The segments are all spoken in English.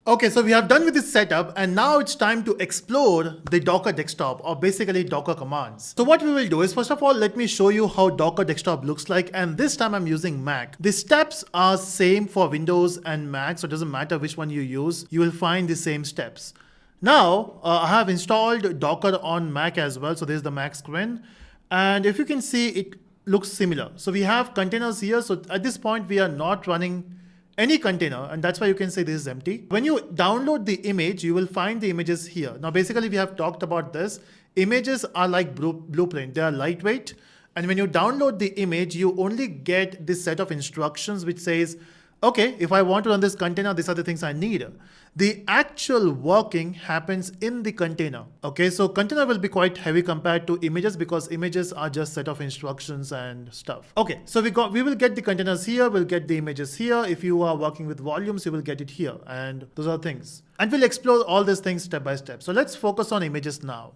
Okay, so we have done with this setup and now it's time to explore the Docker desktop or basically Docker commands. So what we will do is, first of all, let me show you how Docker desktop looks like, and this time I'm using Mac. The steps are same for Windows and Mac, so it doesn't matter which one you use, you will find the same steps. Now, I have installed Docker on Mac as well, so this is the Mac screen, and if you can see, it looks similar. So we have containers here, so at this point we are not running any container, and that's why you can say this is empty. When you download the image, you will find the images here. Now basically we have talked about this. Images are like blueprint, they are lightweight, and when you download the image, you only get this set of instructions which says, okay, if I want to run this container, these are the things I need. The actual working happens in the container. Okay, so container will be quite heavy compared to images because images are just set of instructions and stuff. Okay, so we will get the containers here, we'll get the images here. If you are working with volumes, you will get it here, and those are things. And we'll explore all these things step by step. So let's focus on images now.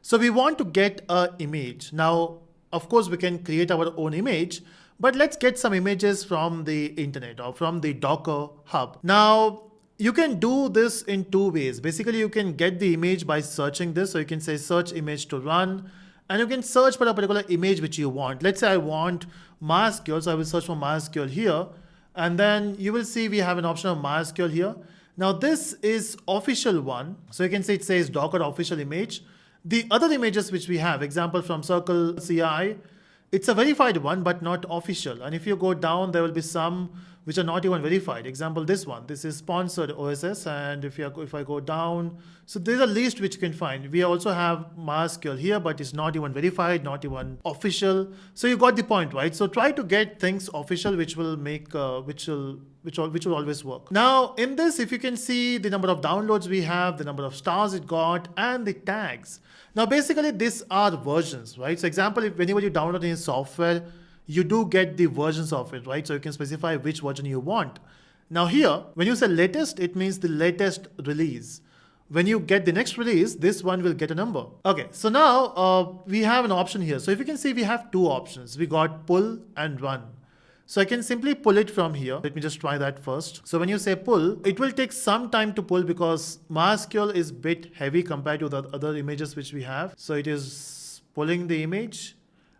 So we want to get an image. Now, of course, we can create our own image, but let's get some images from the internet or from the Docker hub. Now, you can do this in two ways. Basically, you can get the image by searching this. So you can say search image to run, and you can search for a particular image which you want. Let's say I want MySQL, so I will search for MySQL here. And then you will see we have an option of MySQL here. Now this is official one. So you can see it says Docker official image. The other images which we have, example from Circle CI, it's a verified one, but not official. And if you go down, there will be some which are not even verified. Example, this one, this is sponsored OSS. And if I go down, so there's a list which you can find. We also have MySQL here, but it's not even verified, not even official. So you got the point, right? So try to get things official, which will make, which will always work. Now in this, if you can see the number of downloads we have, the number of stars it got, and the tags. Now basically these are versions, right? So example, if whenever you download any software, you do get the versions of it, right? So you can specify which version you want. Now here, when you say latest, it means the latest release. When you get the next release, this one will get a number. Okay, so now we have an option here. So if you can see, we have two options. We got pull and run. So I can simply pull it from here. Let me just try that first. So when you say pull, it will take some time to pull because MySQL is a bit heavy compared to the other images which we have. So it is pulling the image.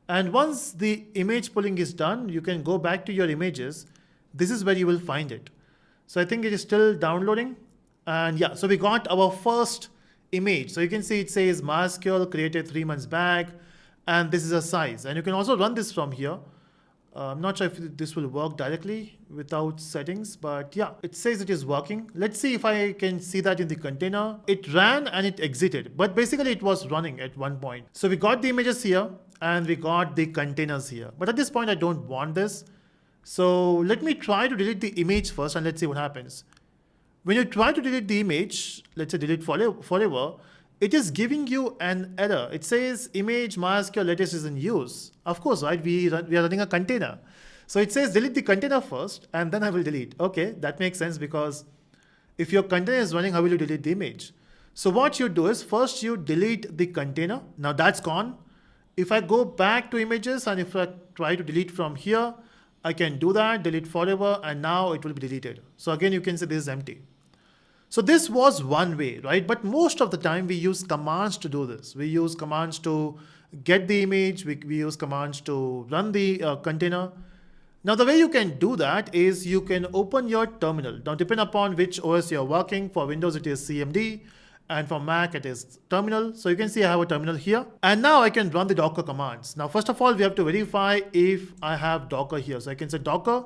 And once the image pulling is done, you can go back to your images. This is where you will find it. So I think it is still downloading. And yeah, so we got our first image. So you can see it says MySQL created 3 months back, and this is a size. And you can also run this from here. I'm not sure if this will work directly without settings, but yeah, it says it is working. Let's see if I can see that in the container. It ran and it exited, but basically it was running at one point. So we got the images here and we got the containers here. But at this point, I don't want this. So let me try to delete the image first and let's see what happens. When you try to delete the image, let's say delete forever, it is giving you an error. It says image MySQL latest is in use. Of course, right? We are running a container. So it says delete the container first and then I will delete. Okay, that makes sense because if your container is running, how will you delete the image? So what you do is first you delete the container. Now that's gone. If I go back to images and if I try to delete from here, I can do that, delete forever, and now it will be deleted. So again, you can say this is empty. So this was one way, right? But most of the time we use commands to do this. We use commands to get the image. We use commands to run the container. Now the way you can do that is you can open your terminal. Now depending upon which OS you're working, for Windows it is CMD and for Mac it is terminal. So you can see I have a terminal here. And now I can run the Docker commands. Now first of all, we have to verify if I have Docker here. So I can say Docker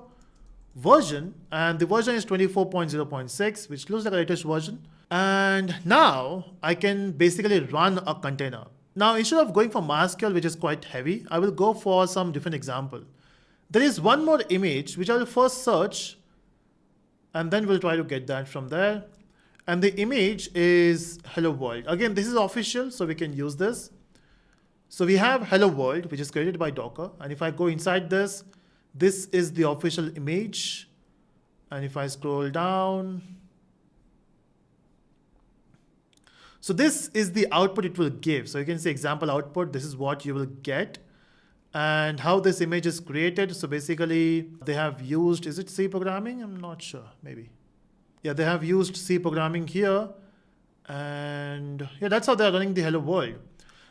version, and the version is 24.0.6, which looks like the latest version. And now I can basically run a container. Now instead of going for MySQL, which is quite heavy, I will go for some different example. There is one more image which I will first search and then we'll try to get that from there. And the image is hello world. Again, this is official, so we can use this. So we have hello world, which is created by Docker. And if I go inside this, this is the official image. And if I scroll down, so this is the output it will give. So you can see example output, this is what you will get. And how this image is created. So basically they have used, is it C programming? I'm not sure, maybe. Yeah, they have used C programming here. And yeah, that's how they're running the hello world.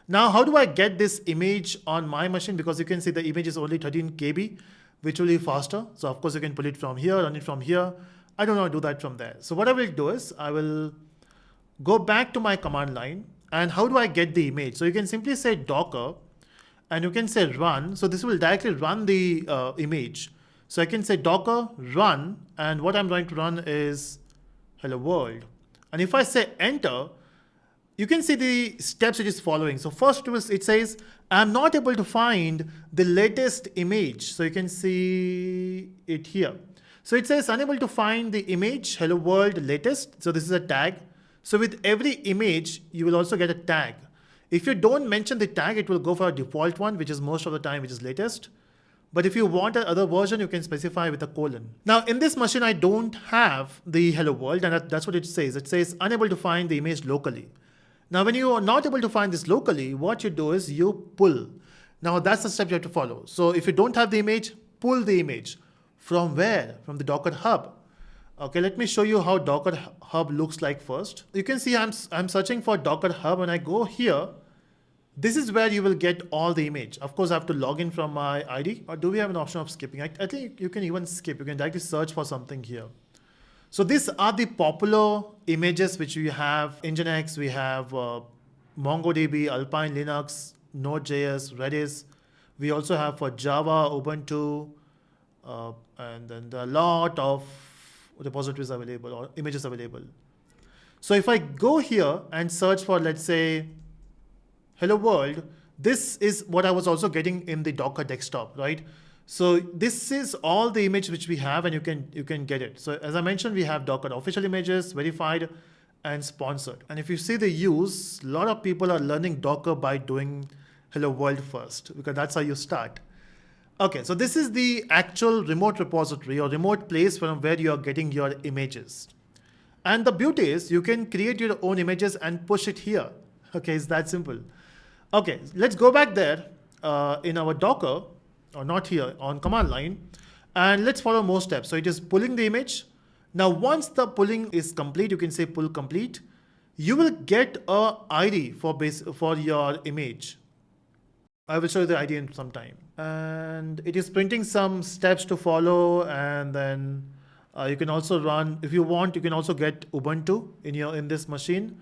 Now, how do I get this image on my machine? Because you can see the image is only 13 KB, which will be faster. So of course you can pull it from here, run it from here. I don't want to do that from there. So what I will do is I will go back to my command line. And how do I get the image? So you can simply say Docker and you can say run. So this will directly run the image. So I can say Docker run, and what I'm going to run is hello world. And if I say enter, you can see the steps it is following. So first it says, I'm not able to find the latest image. So you can see it here. So it says unable to find the image, hello world latest. So this is a tag. So with every image, you will also get a tag. If you don't mention the tag, it will go for a default one, which is most of the time, which is latest. But if you want another version, you can specify with a colon. Now in this machine, I don't have the hello world, and that's what it says. It says unable to find the image locally. Now, when you are not able to find this locally, what you do is you pull. Now that's the step you have to follow. So if you don't have the image, pull the image. From where? From the Docker Hub. Okay, let me show you how Docker Hub looks like first. You can see I'm searching for Docker Hub, and I go here. This is where you will get all the image. Of course, I have to log in from my ID. Or do we have an option of skipping? I think you can even skip. You can directly search for something here. So these are the popular images which we have. Nginx, we have MongoDB, Alpine Linux, Node.js, Redis. We also have for Java, Ubuntu, and then there are a lot of repositories available or images available. So if I go here and search for, let's say, hello world, this is what I was also getting in the Docker desktop, right? So this is all the image which we have, and you can get it. So as I mentioned, we have Docker official images, verified, and sponsored. And if you see the use, a lot of people are learning Docker by doing hello world first, because that's how you start. Okay, so this is the actual remote repository or remote place from where you are getting your images. And the beauty is you can create your own images and push it here. Okay, it's that simple. Okay, let's go back there in our Docker, or not here, on command line, and let's follow more steps. So it is pulling the image. Now, once the pulling is complete, you can say pull complete. You will get a ID for your image. I will show you the ID in some time. And it is printing some steps to follow, and then you can also run, if you want, you can also get Ubuntu in this machine.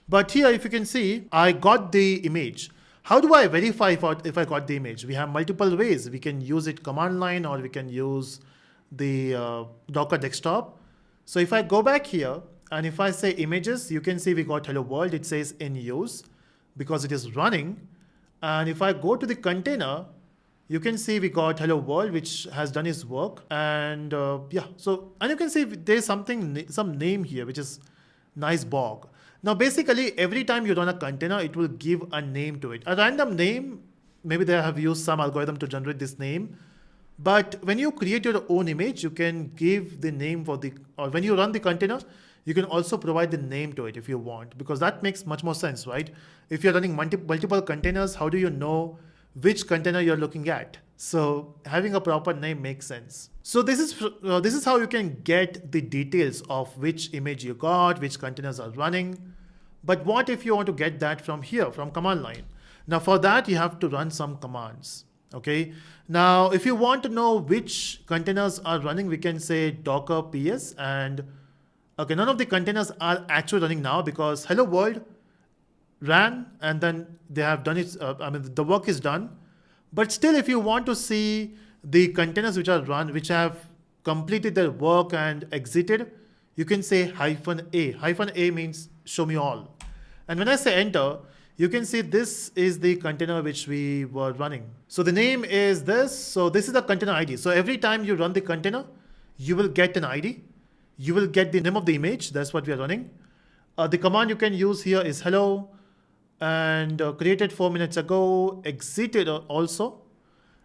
But here, if you can see, I got the image. How do I verify if I got the image? We have multiple ways. We can use it command line, or we can use the Docker desktop. So if I go back here, and if I say images, you can see we got hello world. It says in use because it is running. And if I go to the container, you can see we got hello world, which has done its work. And yeah, so, and you can see there's some name here, which is nice bog. Now, basically, every time you run a container, it will give a name to it. A random name, maybe they have used some algorithm to generate this name. But when you create your own image, you can give the name or when you run the container, you can also provide the name to it if you want, because that makes much more sense, right? If you're running multiple containers, how do you know which container you're looking at? So having a proper name makes sense. So this is how you can get the details of which image you got, which containers are running. But what if you want to get that from here, from command line? Now for that, you have to run some commands. Okay. Now, if you want to know which containers are running, we can say docker ps, and okay, none of the containers are actually running now because hello world ran and then they have done it. The work is done. But still, if you want to see the containers which are run, which have completed their work and exited, you can say -a. -a means show me all. And when I say enter, you can see this is the container which we were running. So the name is this. So this is the container ID. So every time you run the container, you will get an ID. You will get the name of the image. That's what we are running. The command you can use here is hello, and created 4 minutes ago, exited also.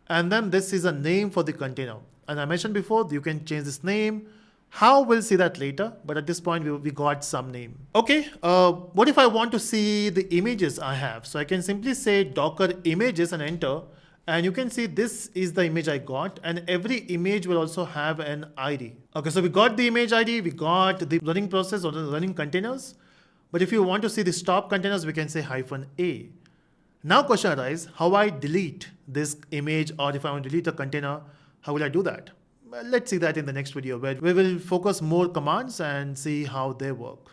And then this is a name for the container. And I mentioned before, you can change this name. How, we'll see that later. But at this point, we got some name. Okay, what if I want to see the images I have? So I can simply say Docker images and enter. And you can see this is the image I got, and every image will also have an ID. Okay, so we got the image ID, we got the running process or the running containers. But if you want to see the stop containers, we can say -a. Now question arises, how I delete this image, or if I want to delete a container, how will I do that? Well, let's see that in the next video, where we will focus more commands and see how they work.